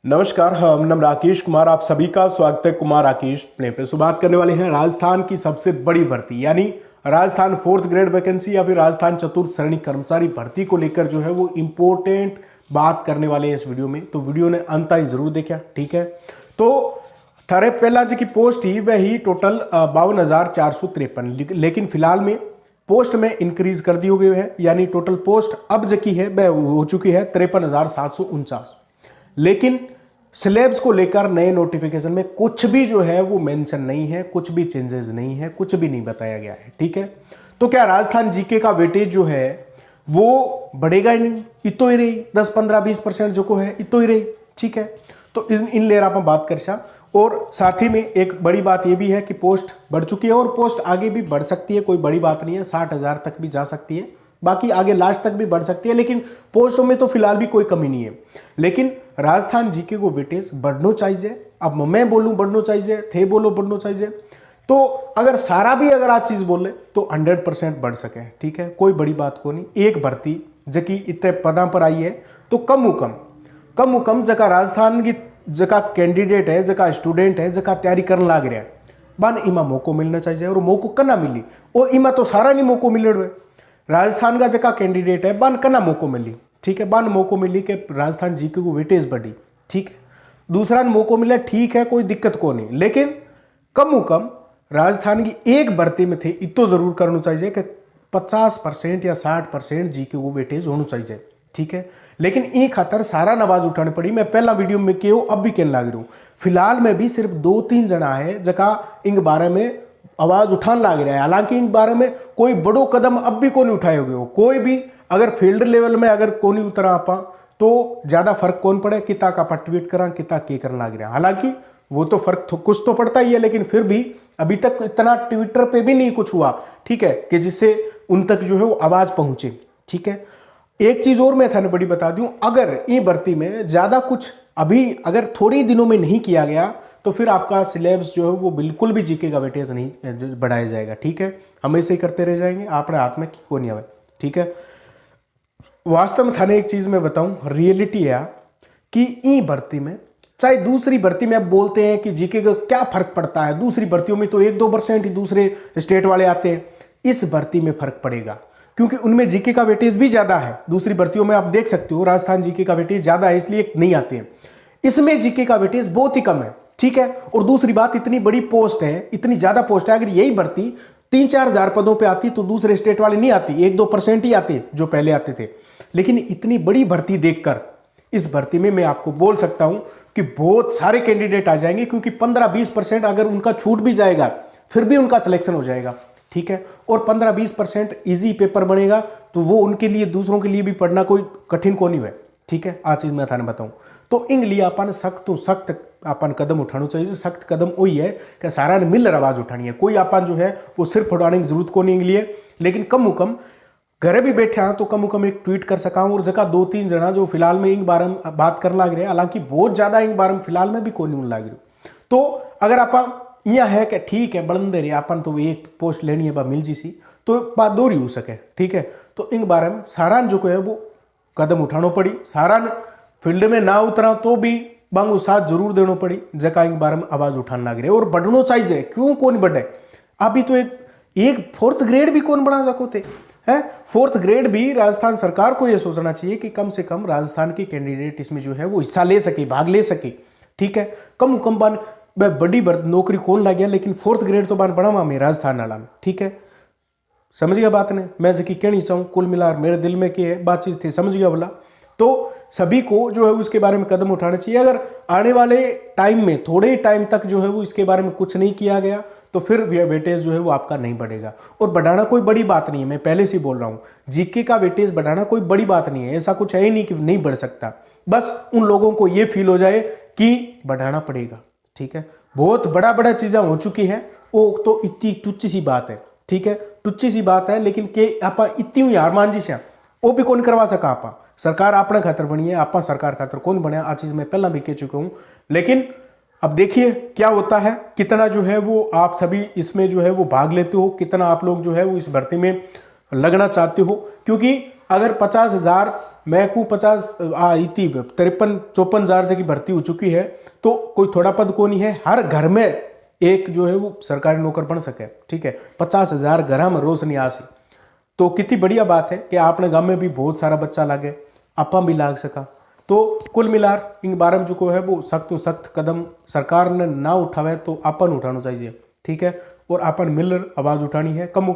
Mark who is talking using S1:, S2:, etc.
S1: नमस्कार, हम नाम राकेश कुमार, आप सभी का स्वागत है कुमार राकेश प्ले पे। सो बात करने वाले हैं राजस्थान की सबसे बड़ी भर्ती यानी राजस्थान 4th ग्रेड वैकेंसी या फिर राजस्थान चतुर्थ श्रेणी कर्मचारी भर्ती को लेकर जो है वो इंपॉर्टेंट बात करने वाले हैं इस वीडियो में। तो वीडियो ने अंत तक जरूर देखा, ठीक है। तो थारे पहला जी की पोस्ट ही वह ही टोटल 52,453, लेकिन फिलहाल में पोस्ट में इंक्रीज कर दी गई है, यानी टोटल पोस्ट अब जो की है वह हो चुकी है 53,749। लेकिन सिलेबस को लेकर नए नोटिफिकेशन में कुछ भी जो है वो मेंशन नहीं है, कुछ भी चेंजेस नहीं है, कुछ भी नहीं बताया गया है, ठीक है। तो क्या राजस्थान जीके का वेटेज जो है वो बढ़ेगा ही नहीं, इतो ही रही 10, 15, 20% जो को है इतो ही रही, ठीक है। तो इन लेयर आप बात कर सा। और साथ ही में एक बड़ी बात यह भी है कि पोस्ट बढ़ चुकी है और पोस्ट आगे भी बढ़ सकती है, कोई बड़ी बात नहीं है, 60,000 तक भी जा सकती है, बाकी आगे लास्ट तक भी बढ़ सकती है, लेकिन पोस्टों में तो फिलहाल भी कोई कमी नहीं है। लेकिन राजस्थान जीके को वेटेज बढ़ना चाहिए। अब मैं बोलूं बढ़ना चाहिए, थे बोलो बढ़ना चाहिए, तो अगर सारा भी अगर आज चीज बोले तो 100% बढ़ सके, ठीक है, कोई बड़ी बात को नहीं। एक भर्ती जबकि इतने पदा पर आई है तो कम कम जगह राजस्थान की जगह कैंडिडेट है, जगह स्टूडेंट है, जगह तैयारी करने लग रहा है, बान इमा मौको मिलना चाहिए। और मौको कना मिली और इमा तो सारा नहीं मौको मिले हुए। राजस्थान का जगह कैंडिडेट है, बान कना मौको मिली, ठीक है, बान मौको मिली कि राजस्थान जीके को वेटेज बढ़ी, ठीक है। दूसरा मौको मिला, ठीक है, कोई दिक्कत को नहीं, लेकिन कम राजस्थान की एक भर्ती में थे इतो जरूर करना चाहिए कि 50% या 60% जीके को वेटेज होना चाहिए, ठीक है। लेकिन ई खातर सारा नवाज उठानी पड़ी। मैं पहला वीडियो में क्यों अब भी कहने लग रहा हूं, फिलहाल में भी सिर्फ 2-3 जना है जगह इन बारे में आवाज उठाने लग रहा है। हालांकि इन बारे में कोई बड़ो कदम अब भी कौन उठाए हो, कोई भी अगर फील्ड लेवल में अगर कौन उतरा आप तो ज्यादा फर्क कौन पड़े, किता का आप ट्वीट करा, किता के करने लग रहा है। हालांकि वो तो फर्क कुछ तो पड़ता ही है, लेकिन फिर भी अभी तक इतना ट्विटर पे भी नहीं कुछ हुआ, ठीक है, कि जिससे उन तक जो है वो आवाज पहुंचे, ठीक है। एक चीज और मैं थाने बड़ी बता दूं, अगर ये भर्ती में ज्यादा कुछ अभी अगर थोड़े दिनों में नहीं किया गया तो फिर आपका सिलेबस जो है वो बिल्कुल भी जीके का वेटेज नहीं बढ़ाया जाएगा, ठीक है। हमेशा ही करते रह जाएंगे, अपने हाथ में क्यों नहीं आवे, ठीक है। वास्तव में थाने एक चीज मैं बताऊं, रियलिटी है कि ई भर्ती में चाहे दूसरी भर्ती में अब बोलते हैं कि जीके का क्या फर्क पड़ता है, दूसरी भर्तियों में तो 1-2% ही दूसरे स्टेट वाले आते हैं, इस भर्ती में फर्क पड़ेगा क्योंकि उनमें जीके का वेटेज भी ज्यादा है। दूसरी भर्तियों में आप देख सकते हो राजस्थान जीके का वेटेज ज्यादा है, इसलिए नहीं आते हैं। इसमें जीके का वेटेज बहुत ही कम है, ठीक है। और दूसरी बात, इतनी बड़ी पोस्ट है, इतनी ज्यादा पोस्ट है, अगर यही भर्ती 3-4 हजार पदों पे आती तो दूसरे स्टेट वाले नहीं आती, 1-2% ही आते जो पहले आते थे। लेकिन इतनी बड़ी भर्ती देखकर इस भर्ती में मैं आपको बोल सकता हूं कि बहुत सारे कैंडिडेट आ जाएंगे, क्योंकि 15-20% अगर उनका छूट भी जाएगा फिर भी उनका सिलेक्शन हो जाएगा, ठीक है। और 15-20% इजी पेपर बनेगा तो वो उनके लिए, दूसरों के लिए भी पढ़ना कोई कठिन को नहीं है, ठीक है। आज चीज मैं थाने बताऊं तो इन लिए अपन सख्त अपन कदम उठाना चाहिए। सख्त कदम वही है कि सारा ने मिलकर आवाज उठानी है, कोई अपन जो है वो सिर्फ उठाने की जरूरत को नहीं लिए, लेकिन कम घरे भी बैठे हैं तो कम एक ट्वीट कर सका और जगह 2-3 जना जो फिलहाल में इन बारे में बात करने लग रहे हैं, हालांकि बहुत ज्यादा इन बारे में फिलहाल में भी कोई नहीं लग रही। तो अगर आप यह है कि ठीक है बड़ंदे रहे अपन तो एक पोस्ट लेनी है मिल जी सी तो बात दोहरी हो सके, ठीक है। तो इन बारे में सारा जो है वो कदम उठाना पड़ी, सारा फील्ड में ना उतरा तो भी बांगो साथ जरूर देना पड़ी, जगह इन बारे में आवाज उठाने लग रहे और बढ़ना चाहिए। क्यों कौन बढ़े, अभी तो एक 4th ग्रेड भी कौन बढ़ा सकोते है। 4th ग्रेड भी राजस्थान सरकार को यह सोचना चाहिए कि कम से कम राजस्थान के कैंडिडेट इसमें जो है वो हिस्सा ले सके, भाग ले सके, ठीक है। कम बान बड़ी नौकरी कौन लग गया, लेकिन 4th ग्रेड तो बान बढ़ावा में राजस्थान वाला में, ठीक है। समझ गया बात ने, मैं जबकि कहनी चाहूँ कुल मिलाकर मेरे दिल में क्या है बातचीत थी, समझ गया बोला। तो सभी को जो है उसके बारे में कदम उठाना चाहिए। अगर आने वाले टाइम में थोड़े टाइम तक जो है वो इसके बारे में कुछ नहीं किया गया तो फिर वेटेज जो है वो आपका नहीं बढ़ेगा। और बढ़ाना कोई बड़ी बात नहीं है, मैं पहले से बोल रहा हूँ, जीके का वेटेज बढ़ाना कोई बड़ी बात नहीं है, ऐसा कुछ है ही नहीं कि नहीं बढ़ सकता। बस उन लोगों को ये फील हो जाए कि बढ़ाना पड़ेगा, ठीक है। बहुत बड़ा चीजें हो चुकी है, वो तो इतनी टुच्ची सी बात है, ठीक है, टुच्ची सी बात है, लेकिन के आप इतनी हार मान जी से वो भी कौन करवा सका। आप सरकार अपने खातर बनी है, आप सरकार खातर कौन बने, आ चीज मैं पहला भी कह चुका हूं। लेकिन अब देखिए क्या होता है, कितना जो है वो आप सभी इसमें जो है वो भाग लेते हो, कितना आप लोग जो है वो इस भर्ती में लगना चाहते हो। क्योंकि अगर 50,000 मैं को 50 आई थी 53-54 हजार से की भर्ती हो चुकी है, तो कोई थोड़ा पद को नहीं है, हर घर में एक जो है वो सरकारी नौकर बन सके। ठीक है, 50,000 घर में रोज नहीं आसी, तो कितनी बढ़िया बात है कि आपने गांव में भी बहुत सारा बच्चा लागे, आपा भी लाग सका। तो कुल मिलार इन बारे में जो को है वो सख्त कदम सरकार ने ना उठावे तो अपन उठाना चाहिए। ठीक है, और अपन मिलकर आवाज उठानी है कम